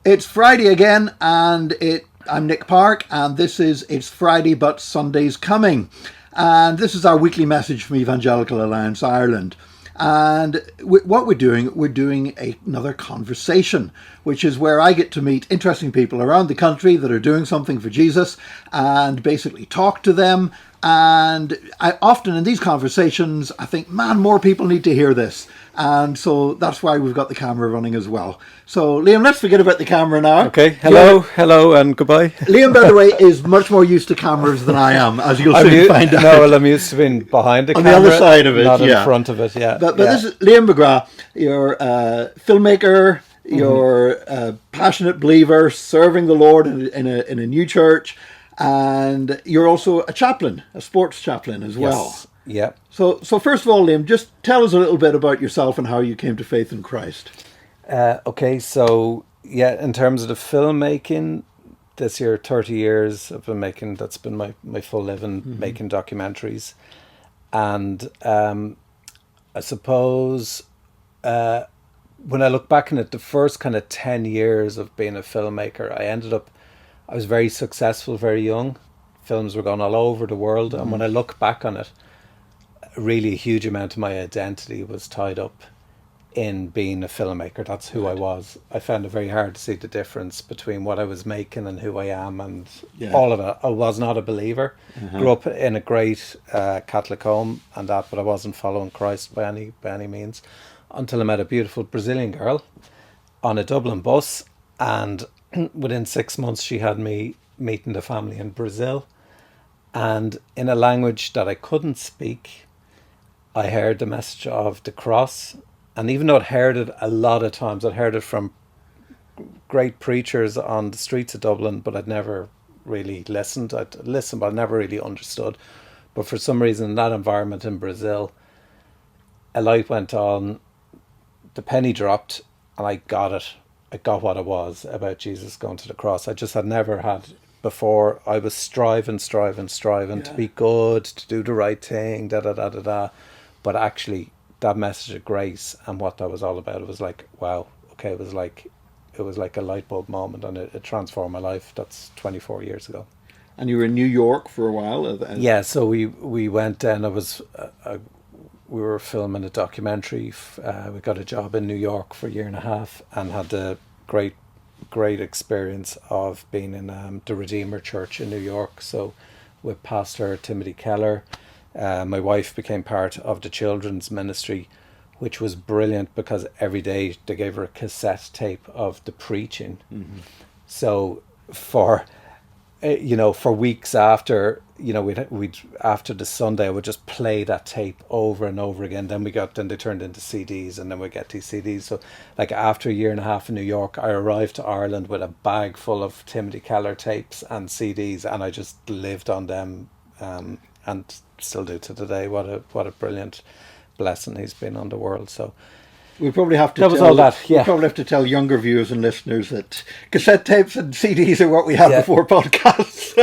It's Friday again, and I'm Nick Park, and this is It's Friday but Sunday's Coming. And this is our weekly message from Evangelical Alliance Ireland. And what we're doing another conversation, which is where I get to meet interesting people around the country that are doing something for Jesus and basically talk to them. And I often in these conversations, I think, man, more people need to hear this. And so that's why we've got the camera running as well. So, Liam, let's forget about the camera now. Okay, hello, and goodbye. Liam, by the way, is much more used to cameras than I am, as you'll soon find out. No, well, I'm used to being behind the camera. On the other side of it, not in front of it, yeah. But this is Liam McGrath. You're a filmmaker, you're a passionate believer, serving the Lord in a new church, and you're also a chaplain, a sports chaplain as well. Yes. Yeah. So first of all, Liam, just tell us a little bit about yourself and how you came to faith in Christ. Okay, so in terms of the filmmaking, this year 30 years I've been making. That's been my full living, making documentaries, and I suppose when I look back on it, the first kind of 10 years of being a filmmaker, I was very successful very young. Films were going all over the world, and when I look back on it, really a huge amount of my identity was tied up in being a filmmaker. That's who I was. I found it very hard to see the difference between what I was making and who I am, and all of it. I was not a believer. Grew up in a great Catholic home and that, but I wasn't following Christ by any means until I met a beautiful Brazilian girl on a Dublin bus, and within 6 months she had me meeting the family in Brazil, and in a language that I couldn't speak, I heard the message of the cross. And even though I'd heard it a lot of times, I'd heard it from great preachers on the streets of Dublin, but I'd never really listened. I'd listened, but I never really understood. But for some reason, in that environment in Brazil, a light went on, the penny dropped, and I got it. I got what it was about Jesus going to the cross. I just had never had before. I was striving to be good, to do the right thing, But actually, that message of grace and what that was all about, it was like, wow, okay, it was like a light bulb moment, and it transformed my life. That's 24 years ago. And you were in New York for a while? Yeah, so we went then. We were filming a documentary. We got a job in New York for a year and a half, and had the great experience of being in the Redeemer Church in New York. So with Pastor Timothy Keller. My wife became part of the children's ministry, which was brilliant because every day they gave her a cassette tape of the preaching. So for weeks after, we'd after the Sunday, I would just play that tape over and over again. Then they turned into CDs, and then we get these CDs. So like after a year and a half in New York, I arrived to Ireland with a bag full of Timothy Keller tapes and CDs, and I just lived on them, and still do to today. What a brilliant blessing he's been on the world. So we probably have to probably have to tell younger viewers and listeners that cassette tapes and CDs are what we had before podcasts.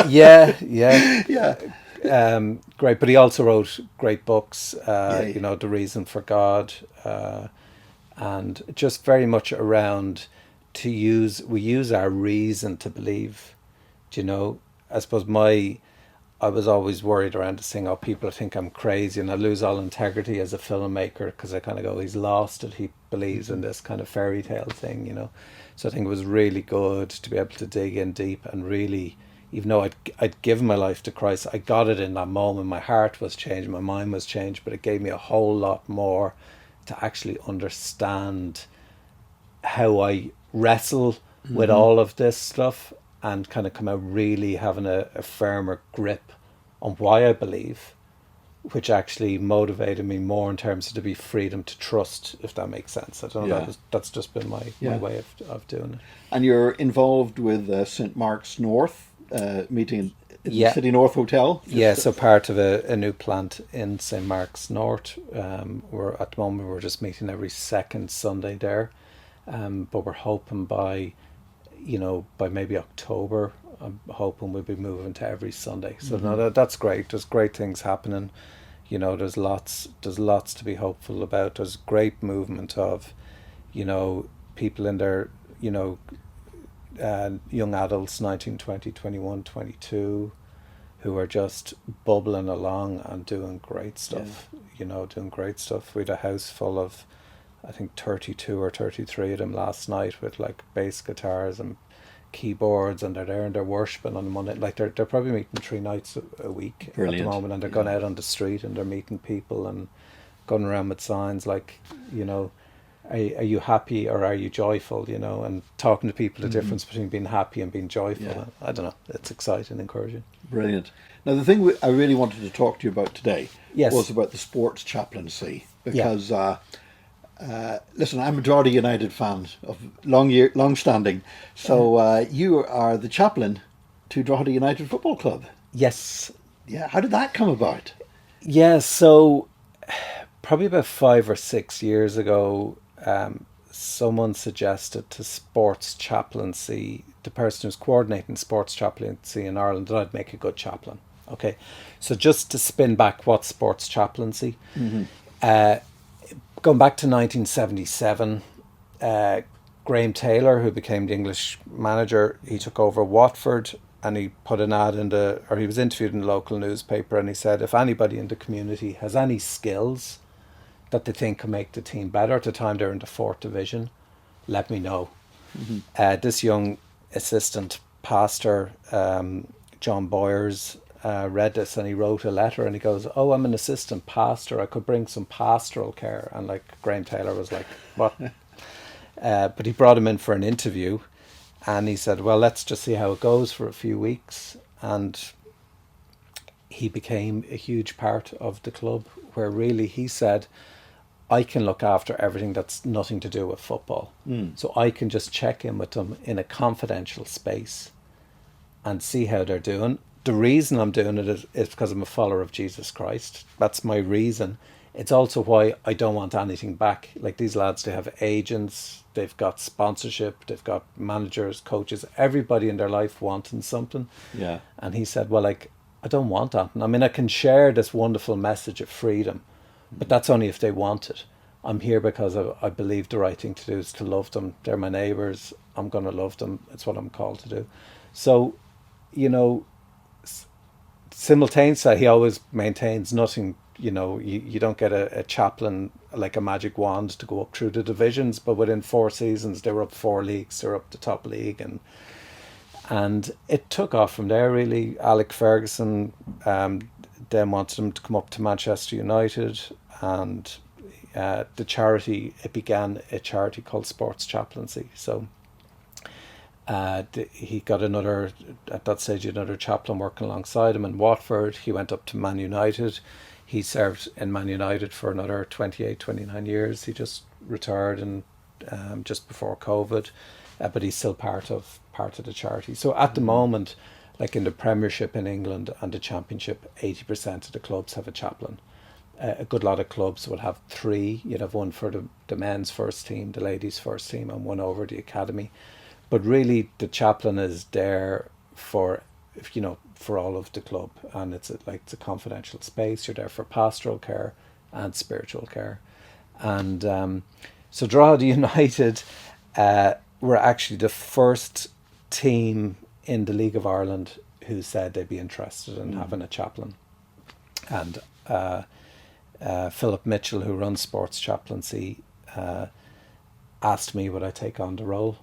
Great. But he also wrote great books, The Reason for God, and just very much around we use our reason to believe. I suppose I was always worried around this thing, people think I'm crazy and I lose all integrity as a filmmaker, because I kind of go, he's lost it, he believes in this kind of fairy tale thing, So I think it was really good to be able to dig in deep and really, even though I'd given my life to Christ, I got it in that moment. My heart was changed, my mind was changed, but it gave me a whole lot more to actually understand how I wrestle with all of this stuff, and kind of come out really having a firmer grip on why I believe, which actually motivated me more in terms of to be freedom to trust, if that makes sense. I don't know, that's just been my way of doing it. And you're involved with St. Mark's North, meeting in the City North Hotel? So part of a new plant in St. Mark's North. We're at the moment, we're just meeting every second Sunday there, but we're hoping by maybe October, I'm hoping we'll be moving to every Sunday. So that's great. There's great things happening. There's lots to be hopeful about. There's great movement of, people in their, young adults, 19, 20, 21, 22, who are just bubbling along and doing great stuff, doing great stuff. We had a house full of, I think, 32 or 33 of them last night with like bass guitars and keyboards, and they're there and they're worshipping on Monday. Like they're probably meeting 3 nights a week. Brilliant. At the moment, and they're going out on the street and they're meeting people and going around with signs like, are you happy or are you joyful, and talking to people, the difference between being happy and being joyful. Yeah. I don't know, it's exciting, encouraging. Brilliant. Now, the thing I really wanted to talk to you about today Yes. was about the sports chaplaincy, because listen, I'm a Drogheda United fan of long standing. So you are the chaplain to Drogheda United Football Club. Yes. Yeah. How did that come about? Yeah, so probably about 5 or 6 years ago, someone suggested to Sports Chaplaincy, the person who's coordinating Sports Chaplaincy in Ireland, that I'd make a good chaplain. Okay, so just to spin back, what's Sports Chaplaincy? Going back to 1977, Graham Taylor, who became the English manager, he took over Watford, and he put an ad he was interviewed in the local newspaper, and he said, if anybody in the community has any skills that they think can make the team better, at the time they're in the 4th division, let me know. This young assistant pastor, John Boyers, read this, and he wrote a letter, and he goes, oh, I'm an assistant pastor, I could bring some pastoral care. And like Graham Taylor was like, what? But he brought him in for an interview, and he said, well, let's just see how it goes for a few weeks. And he became a huge part of the club, where really he said, I can look after everything that's nothing to do with football. So I can just check in with them in a confidential space and see how they're doing. The reason I'm doing it is because I'm a follower of Jesus Christ. That's my reason. It's also why I don't want anything back. Like these lads, they have agents, they've got sponsorship, they've got managers, coaches, everybody in their life wanting something. Yeah. And he said, well, like, I don't want that. I mean, I can share this wonderful message of freedom, but that's only if they want it. I'm here because I believe the right thing to do is to love them. They're my neighbours. I'm going to love them. It's what I'm called to do. So, simultaneously, he always maintains nothing. You don't get a chaplain like a magic wand to go up through the divisions, but within 4 seasons, they were up 4 leagues. They're up the top league, and it took off from there, really. Alec Ferguson then wanted him to come up to Manchester United, and the charity, it began a charity called Sports Chaplaincy. So he got at that stage, another chaplain working alongside him in Watford. He went up to Man United. He served in Man United for another 28, 29 years. He just retired and just before COVID, but he's still part of the charity. So at the moment, like in the Premiership in England and the Championship, 80% of the clubs have a chaplain. A good lot of clubs will have 3. You'd have one for the men's first team, the ladies' first team, and one over the academy. But really, the chaplain is there for all of the club, and it's a confidential space. You're there for pastoral care and spiritual care. And so Drogheda United were actually the first team in the League of Ireland who said they'd be interested in having a chaplain. And Philip Mitchell, who runs Sports Chaplaincy, asked me would I take on the role.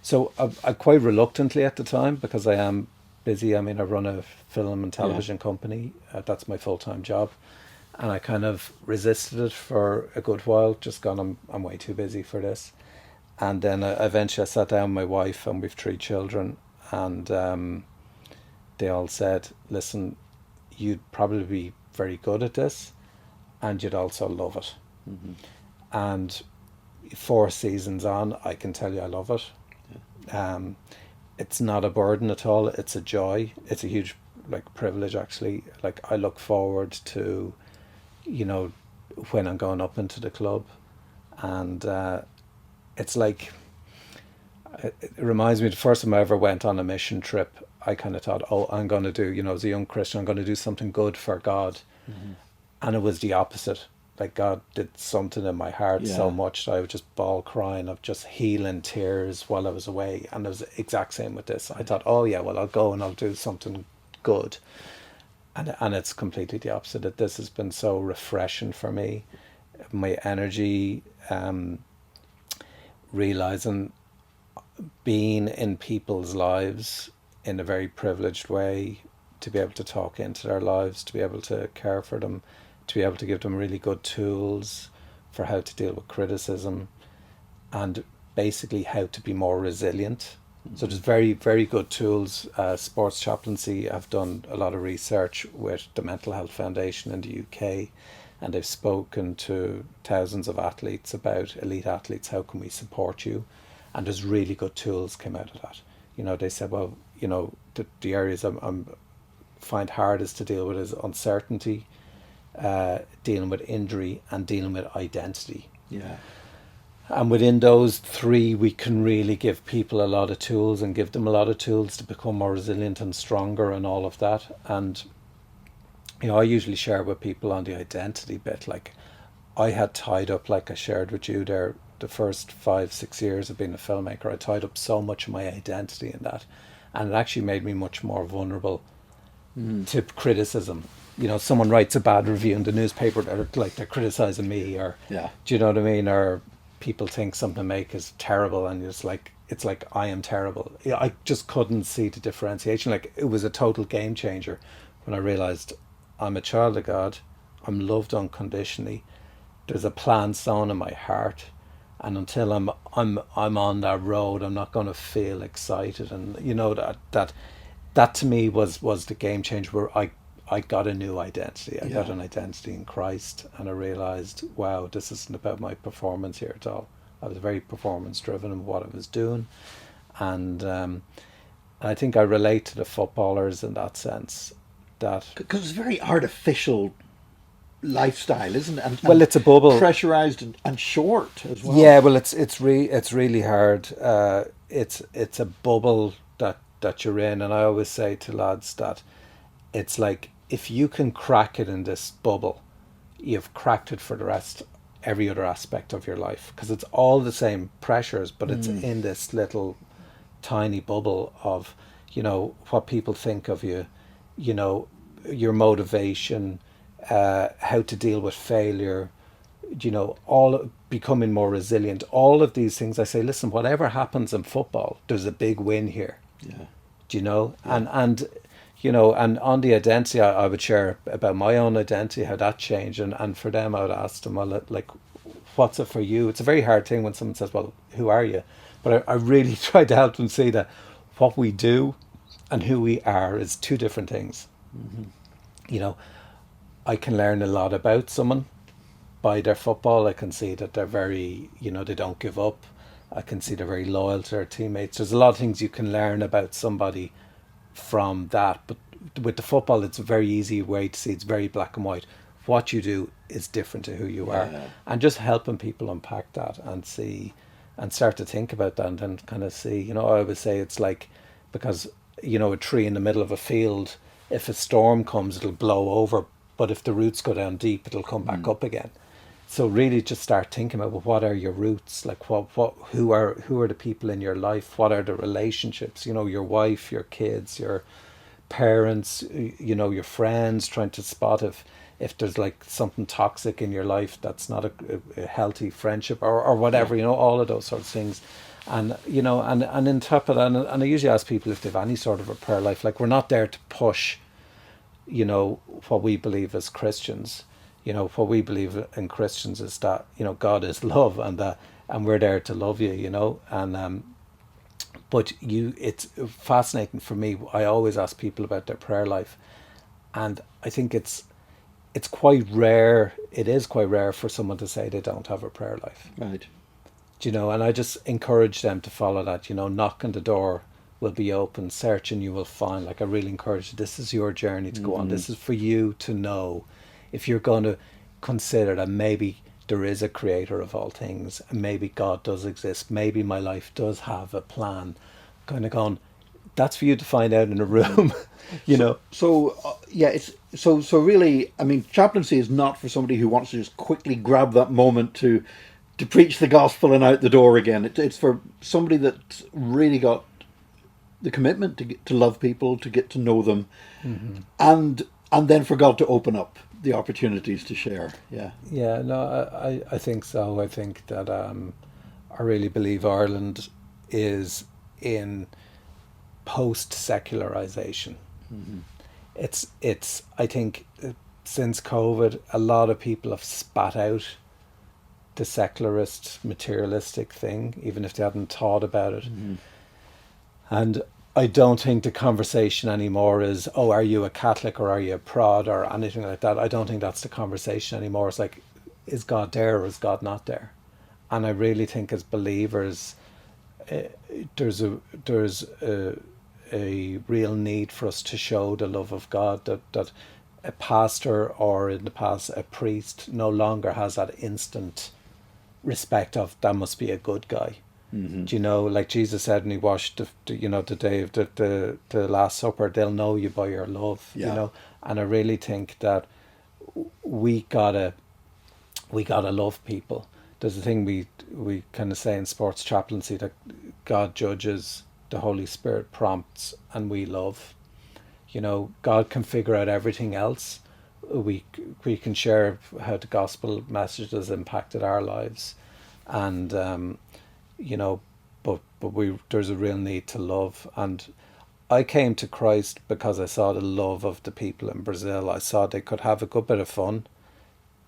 So I quite reluctantly at the time, because I am busy. I mean, I run a film and television company. That's my full-time job. And I kind of resisted it for a good while, just gone, I'm way too busy for this. And then eventually I sat down with my wife, and we've 3 children, and they all said, listen, you'd probably be very good at this, and you'd also love it. And 4 seasons on, I can tell you I love it. It's not a burden at all. It's a joy. It's a huge privilege, actually. Like, I look forward to, when I'm going up into the club, and it's like, it reminds me, the first time I ever went on a mission trip, I kind of thought, I'm going to do, as a young Christian, I'm going to do something good for God. And it was the opposite. like God did something in my heart so much that I would just bawl crying of just healing tears while I was away. And it was the exact same with this. I thought, oh yeah, well, I'll go and I'll do something good. And it's completely the opposite. That this has been so refreshing for me. My energy, realizing being in people's lives in a very privileged way, to be able to talk into their lives, to be able to care for them, to be able to give them really good tools for how to deal with criticism, and basically how to be more resilient. So there's very, very good tools. Sports Chaplaincy have done a lot of research with the Mental Health Foundation in the UK, and they've spoken to thousands of athletes about elite athletes, how can we support you? And there's really good tools came out of that. You know, they said, well, you know, the areas I'm find hardest to deal with is uncertainty, dealing with injury, and dealing with identity. Yeah. And within those three, we can really give people a lot of tools and give them a lot of tools to become more resilient and stronger and all of that. And, you know, I usually share with people on the identity bit, like I had tied up, like I shared with you there, the first 5-6 years of being a filmmaker, I tied up so much of my identity in that. And it actually made me much more vulnerable to criticism. You know, someone writes a bad review in the newspaper, they're criticizing me, or do you know what I mean? Or people think something I make is terrible, and it's like I am terrible. I just couldn't see the differentiation. Like, it was a total game changer when I realized I'm a child of God, I'm loved unconditionally, there's a plan sown in my heart, and until I'm on that road, I'm not going to feel excited. And you know, that to me was the game changer, where I got a new identity. I got an identity in Christ, and I realized, wow, this isn't about my performance here at all. I was very performance driven in what I was doing, and I think I relate to the footballers in that sense, that because it's a very artificial lifestyle, isn't it? And, well, it's a bubble, pressurized and short as well. Yeah, well, it's really hard. It's a bubble that you're in, and I always say to lads that it's like, if you can crack it in this bubble, you've cracked it for the rest, every other aspect of your life, because it's all the same pressures, but it's in this little tiny bubble of, you know, what people think of you, you know, your motivation, how to deal with failure, you know, all becoming more resilient, all of these things. I say, listen, whatever happens in football, there's a big win here. Yeah. Do you know? And you know, and on the identity, I would share about my own identity, how that changed, and for them, I would ask them, well, like, what's it for you? It's a very hard thing when someone says, well, who are you? But I really try to help them see that what we do and who we are is two different things. You know, I can learn a lot about someone by their football. I can see that they're very, you know, they don't give up. I can see they're very loyal to their teammates. There's a lot of things you can learn about somebody from that, but with the football, it's a very easy way to see. It's very black and white. What you do is different to who you are, and just helping people unpack that and see, and start to think about that, and then kind of see, you know, I always say it's like, because, you know, a tree in the middle of a field, if a storm comes, it'll blow over, but if the roots go down deep, it'll come back up again. So really just start thinking about, well, what are your roots? Like, who are the people in your life? What are the relationships? You know, your wife, your kids, your parents, you know, your friends, trying to spot if there's like something toxic in your life that's not a healthy friendship or whatever, you know, all of those sorts of things. And, you know, and on top of that, and I usually ask people if they have any sort of a prayer life. Like, we're not there to push, you know, what we believe as Christians. You know, what we believe in Christians is that, you know, God is love, and we're there to love you, you know. And but it's fascinating for me. I always ask people about their prayer life, and I think it's quite rare. It is quite rare for someone to say they don't have a prayer life. Right. You know, and I just encourage them to follow that. You know, knock on the door will be open, search and you will find. Like, I really encourage you. This is your journey to go on. This is for you to know. If you're going to consider that maybe there is a creator of all things, and maybe God does exist, maybe my life does have a plan, kind of going, that's for you to find out in a room. So really, I mean, chaplaincy is not for somebody who wants to just quickly grab that moment to preach the gospel and out the door again. It's for somebody that's really got the commitment to love people, to get to know them, and then for God to open up the opportunities to share. Yeah, no, I think so. I think that I really believe Ireland is in post-secularization. It's I think since COVID, a lot of people have spat out the secularist, materialistic thing, even if they hadn't thought about it. And I don't think the conversation anymore is, oh, are you a Catholic or are you a Prod or anything like that. I don't think that's the conversation anymore. It's like, is God there or is God not there? And I really think as believers, there's a real need for us to show the love of God, that a pastor, or in the past a priest, no longer has that instant respect of that must be a good guy. Do you know, like Jesus said when he washed the day of the Last Supper, they'll know you by your love. You know, and I really think that we gotta love people. There's a thing we kind of say in Sports Chaplaincy, that God judges, the Holy Spirit prompts, and we love. You know, God can figure out everything else. We can share how the gospel message has impacted our lives, and but there's a real need to love. And I came to Christ because I saw the love of the people in Brazil. I saw they could have a good bit of fun.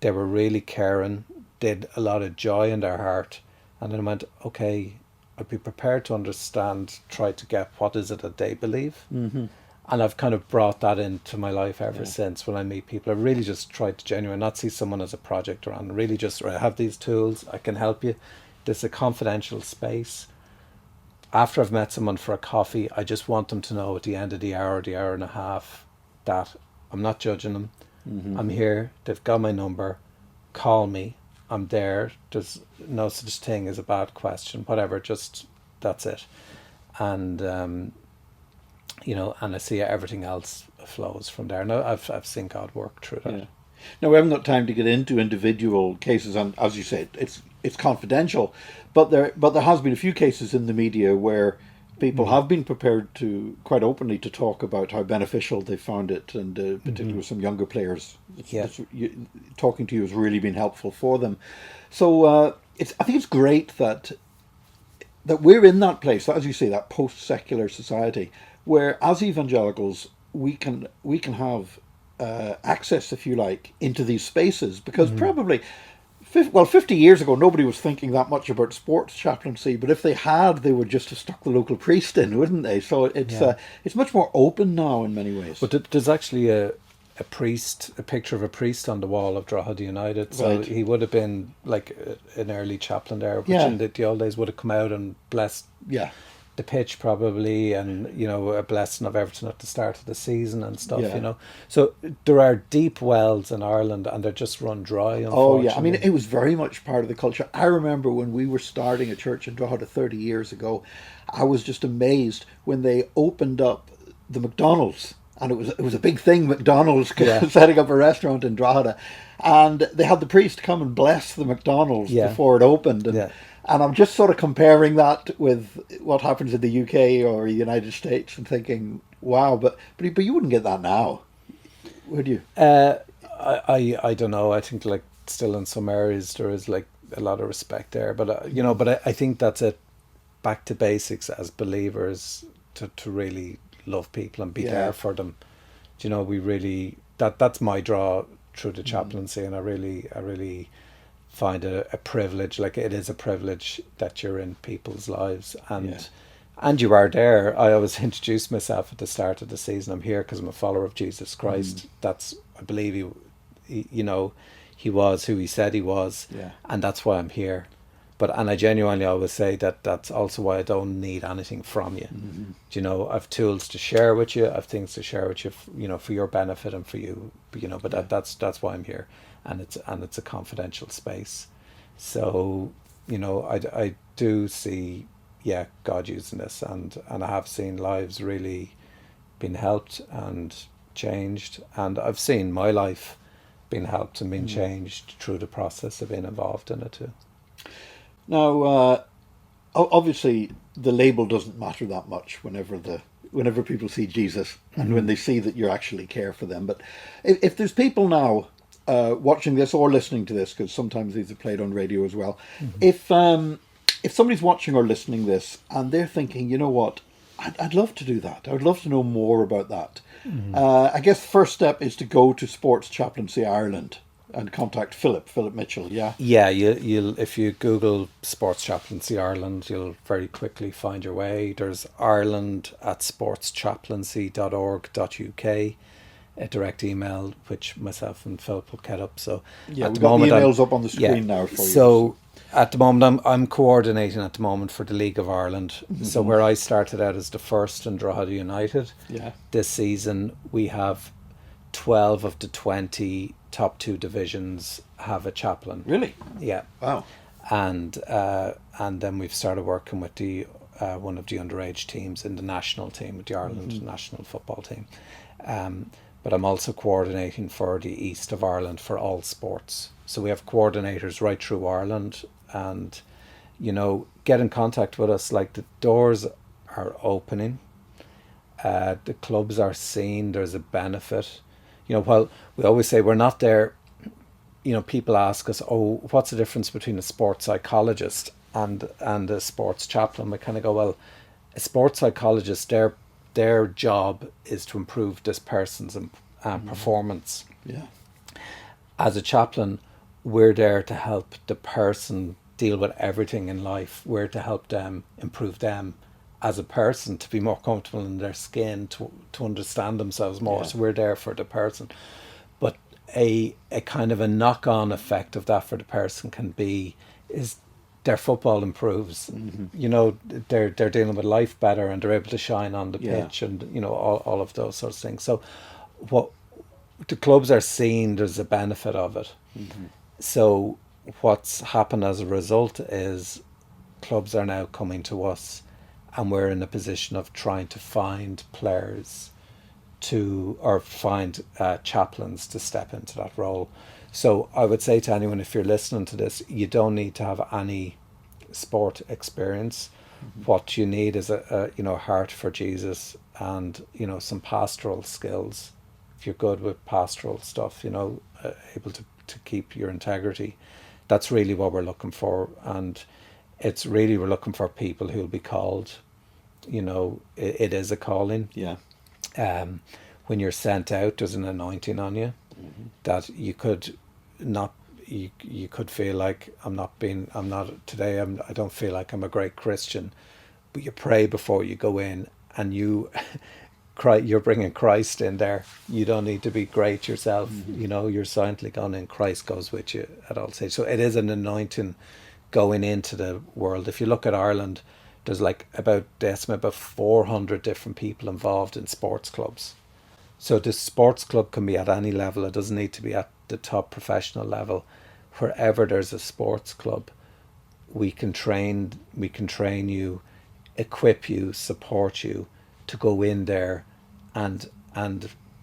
They were really caring, did a lot of joy in their heart, and then I went, okay, I'd be prepared to understand, try to get what is it that they believe. And I've kind of brought that into my life ever since. When I meet people, I really just try to genuinely not see someone as a project around, really just, I have these tools, I can help you. This is a confidential space. After I've met someone for a coffee, I just want them to know at the end of the hour and a half, that I'm not judging them. I'm here, they've got my number, call me, I'm there. There's no such thing as a bad question, whatever, just that's it. And and I see everything else flows from there. Now I've seen God work through that. Now, we haven't got time to get into individual cases, and as you said, it's confidential, but there has been a few cases in the media where people have been prepared to quite openly to talk about how beneficial they found it, and particularly with some younger players. Talking to you has really been helpful for them. So I think it's great that we're in that place, as you say, that post-secular society, where as evangelicals we can have access, if you like, into these spaces, because probably 50 years ago nobody was thinking that much about sports chaplaincy, but if they had, they would just have stuck the local priest in, wouldn't they? So it's much more open now in many ways. But there's actually a picture of a priest on the wall of Drogheda United, so he would have been like an early chaplain there, which in the old days would have come out and blessed the pitch probably, and a blessing of everything at the start of the season and stuff. So there are deep wells in Ireland, and they're just run dry, unfortunately. I mean, it was very much part of the culture. I remember when we were starting a church in Drogheda 30 years ago, I was just amazed when they opened up the McDonald's, and it was a big thing, McDonald's setting up a restaurant in Drogheda, and they had the priest come and bless the McDonald's before it opened. And I'm just sort of comparing that with what happens in the UK or the United States and thinking, wow, but you wouldn't get that now, would you? I don't know. I think like still in some areas there is like a lot of respect there, but I think that's it. Back to basics as believers, to really love people and be there for them. We really that's my draw through the chaplaincy, and I really find it a privilege. Like, it is a privilege that you're in people's lives, and you are there. I always introduce myself at the start of the season. I'm here because I'm a follower of Jesus Christ. That's, I believe he was who he said he was, and that's why I'm here. And I genuinely always say that that's also why I don't need anything from you. I've tools to share with you, I've things to share with you, for your benefit and for you. But that's why I'm here. And it's a confidential space. So I do see yeah, God using this, and I have seen lives really been helped and changed, and I've seen my life being helped and being changed through the process of being involved in it too. Now, obviously, the label doesn't matter that much whenever people see Jesus and when they see that you actually care for them. But if there's people now watching this or listening to this, because sometimes these are played on radio as well, if somebody's watching or listening this and they're thinking, you know what, I'd love to do that. I would love to know more about that. I guess the first step is to go to Sports Chaplaincy Ireland and contact Philip Mitchell. Yeah. Yeah, you'll if you Google Sports Chaplaincy Ireland, you'll very quickly find your way. There's Ireland at sportschaplaincy.org.uk, a direct email which myself and Philip will get up. So Yeah, at we've the got the moment, emails up on the screen now for you. So at the moment, I'm coordinating at the moment for the League of Ireland. So where I started out as the first in Drogheda United, Yeah. this season we have 12 of the 20 top two divisions have a chaplain. Really? Yeah. Wow. And then we've started working with the one of the underage teams in the national team, with the Ireland national football team. But I'm also coordinating for the east of Ireland for all sports. So we have coordinators right through Ireland, and get in contact with us. Like, the doors are opening, the clubs are seeing there's a benefit. While we always say we're not there, people ask us, oh, what's the difference between a sports psychologist and a sports chaplain? We kind of go, well, a sports psychologist, their job is to improve this person's performance. Yeah. As a chaplain, we're there to help the person deal with everything in life. We're to help them improve them as a person, to be more comfortable in their skin, to understand themselves more. Yeah. So we're there for the person. But a kind of a knock-on effect of that for the person can be is their football improves. They're dealing with life better, and they're able to shine on the pitch, and all of those sorts of things. So what the clubs are seeing, there's a benefit of it. So what's happened as a result is clubs are now coming to us, and we're in a position of trying to find players or find chaplains to step into that role. So I would say to anyone, if you're listening to this, you don't need to have any sport experience. What you need is a heart for Jesus, and some pastoral skills. If you're good with pastoral stuff, able to keep your integrity, that's really what we're looking for. And it's really, we're looking for people who'll be called. It is a calling. Yeah. When you're sent out, there's an anointing on you that you could not. You could feel like I don't feel like I'm a great Christian, but you pray before you go in, and you're bringing Christ in there. You don't need to be great yourself. You're silently gone in. Christ goes with you at all stages. So it is an anointing going into the world. If you look at Ireland, there's about 400 different people involved in sports clubs. So the sports club can be at any level. It doesn't need to be at the top professional level. Wherever there's a sports club, we can train you, equip you, support you to go in there and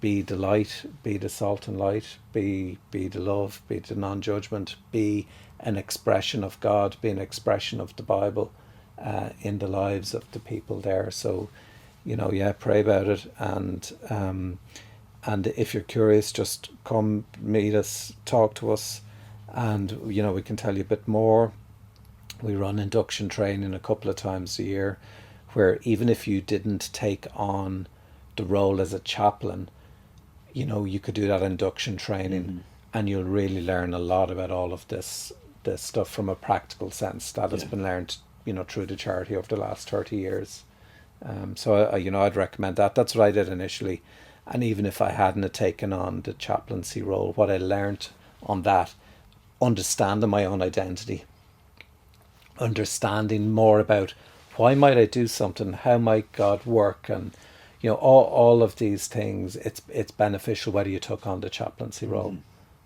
be the light, be the salt and light, be the love, be the non-judgment, be an expression of God, be an expression of the Bible in the lives of the people there. So, pray about it, and if you're curious, just come meet us, talk to us, and we can tell you a bit more. We run induction training a couple of times a year, where even if you didn't take on the role as a chaplain, you could do that induction training, and you'll really learn a lot about all of this stuff from a practical sense that has been learned through the charity over the last 30 years. So I'd recommend that. That's what I did initially, and even if I hadn't taken on the chaplaincy role, what I learned on that, understanding my own identity, understanding more about why might I do something, how might God work, and all of these things, it's beneficial whether you took on the chaplaincy role.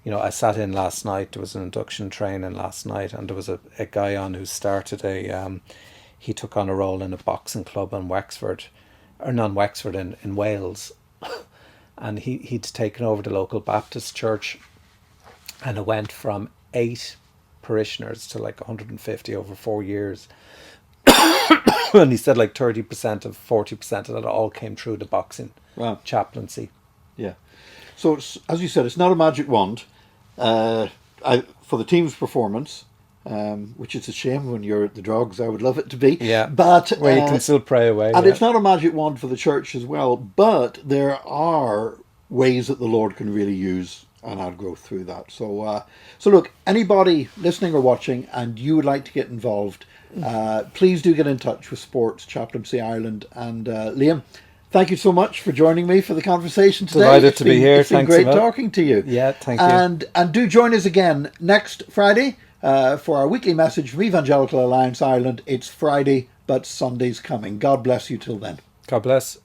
I sat in last night, there was an induction training last night, and there was a guy on who started he took on a role in a boxing club in Wexford, or non Wexford, in Wales. And he'd taken over the local Baptist church, and it went from 8 parishioners to like 150 over 4 years. And he said like 30% of 40% of that all came through the boxing chaplaincy. Yeah. So it's, as you said, it's not a magic wand for the team's performance, which is a shame when you're at the Drogs. I would love it to be. Yeah. But where you can still pray away. And it's not a magic wand for the church as well. But there are ways that the Lord can really use and add growth through that. So look, anybody listening or watching and you would like to get involved, please do get in touch with Sports Chaplaincy Ireland. And Liam, thank you so much for joining me for the conversation today. Delighted to be here. It's been great talking to you. Yeah, thank you. And do join us again next Friday for our weekly message from Evangelical Alliance Ireland. It's Friday, but Sunday's coming. God bless you till then. God bless.